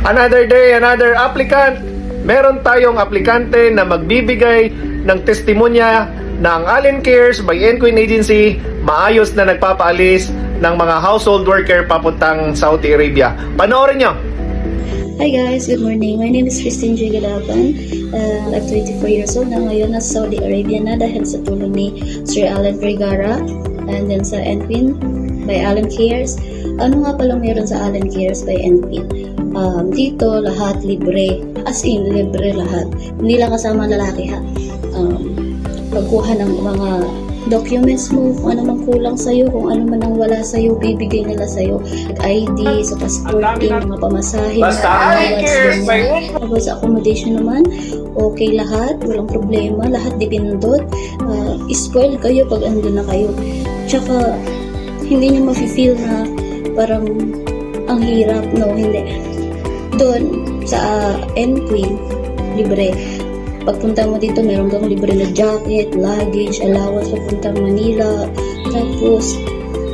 Another day, another applicant. Meron tayong aplikante na magbibigay ng testimonya na ang Allen Cares by Enquin Agency maayos na nagpapaalis ng mga household worker papuntang Saudi Arabia. Panoorin nyo! Hi guys, good morning. My name is Christine J. Galaban. I'm 24 years old na ngayon nasa Saudi Arabia na dahil sa tulong ni Sir Allen Vergara and then sa Enquin by Allen Cares. Ano nga palang meron sa Allen Cares by Enquin? Dito lahat libre, as in libre lahat. Hindi lang kasama lalaki ha. Pagkuha ng mga documents mo, kung ano man kulang sa'yo, kung ano man ang wala sa'yo, bibigay nila sa'yo. ID, sa passporting, mga pamasahe, tapos sa accommodation naman, okay lahat, walang problema, lahat dipindot. Spoiled kayo pag andun na kayo. Tsaka, hindi nyo mafe-feel na parang ang hirap, no, hindi. Doon, sa Enquin, libre. Pagpunta mo dito, meron kang libre na jacket, luggage, allowance papuntang Manila. Tapos,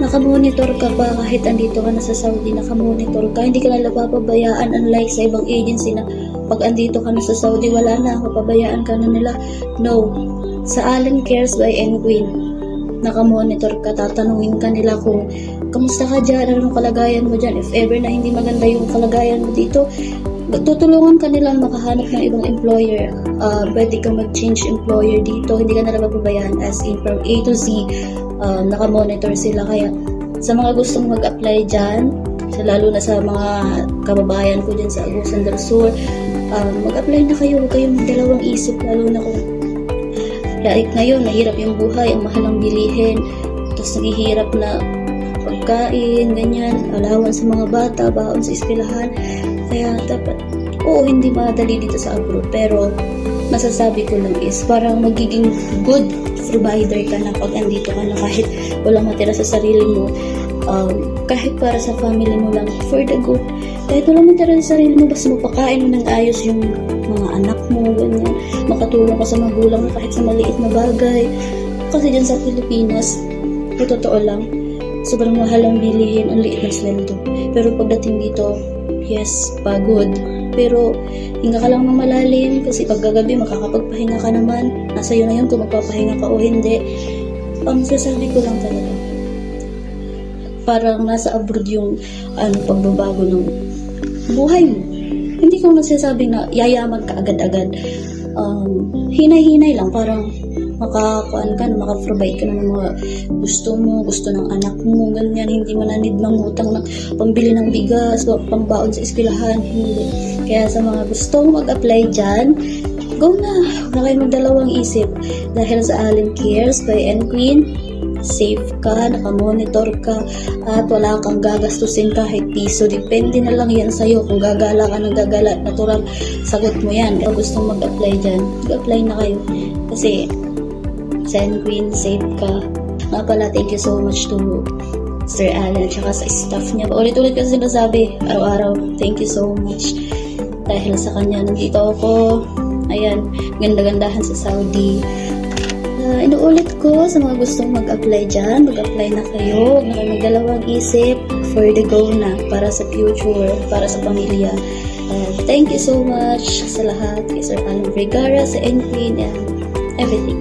nakamonitor ka pa kahit andito ka na sa Saudi, nakamonitor ka. Hindi ka na papabayaan unlike sa ibang agency na pag andito ka na sa Saudi, wala na, papabayaan ka na nila. No. Sa Allen Cares by Enquin, nakamonitor ka, tatanungin ka nila kung kamusta ka dyan, anong kalagayan mo dyan. If ever na hindi maganda yung kalagayan mo dito, tutulungan ka nilang makahanap ng ibang employer. Pwede kang mag-change employer dito. Hindi ka na napapabayaan as in from A to Z. Nakamonitor sila. Kaya sa mga gustong mag-apply dyan, lalo na sa mga kababayan ko dyan sa Agusan del Sur, mag-apply na kayo. Huwag kayong dalawang isip. Lalo na kung ngayon, nahirap yung buhay, ang mahal ang bilihin. Tapos naghihirap na pagkain, ganyan, allowance sa mga bata, baon sa eskwelahan. Kaya dapat, hindi madali dito sa abroad, pero masasabi ko lang is parang magiging good provider ka na pag andito ka na kahit walang matira sa sarili mo, kahit para sa family mo lang, for the good. Kahit walang matira sa sarili mo, basta mapakain mo ng ayos yung mga anak mo, ganyan, makatulong ka sa magulang mo kahit sa maliit na bagay. Kasi dyan sa Pilipinas, totoo lang, sobrang mahal ang bilihin, ang liit na sweldo. Pero pagdating dito, yes, pagod. Pero, hinga ka lang ng malalim kasi pagkagabi makakapagpahinga ka naman. Nasa iyo na yun kung magpapahinga ka o hindi. Ang sasabi ko lang talaga, parang nasa abroad yung pagbabago ng buhay mo. Hindi ko nagsasabi na yayaman ka agad-agad. Hinay-hinay lang, parang makakuan ka na, maka-provide ka na ng mga gusto mo, gusto ng anak mo, ganyan. Hindi mo na need mangutang ng pambili ng bigas, pambaon sa eskwelahan, hindi. Kaya sa mga gustong mag-apply dyan, go na. Huwag na kayo magdalawang isip. Dahil sa Allen Cares by Enquin, safe ka, nakamonitor ka, at wala kang gagastusin kahit piso. Depende na lang yan sa'yo. Kung gagala ka ng gagala, natural, sagot mo yan. Kung gustong mag-apply dyan, mag-apply na kayo. Kasi, sa Enquin, safe ka. Nga pala, thank you so much to Sir Allen at saka sa staff niya. Ulit-ulit kasi sinasabi, araw-araw, thank you so much. Dahil sa kanya, nandito ako. Ayan, ganda-gandahan sa Saudi. Inuulit ko sa mga gustong mag-apply dyan, mag-apply na kayo. Huwag na kayo magdalawang isip, for the go na, para sa future, para sa pamilya. Thank you so much sa lahat, kay Sir Allen Vergara, sa Enquin, and everything.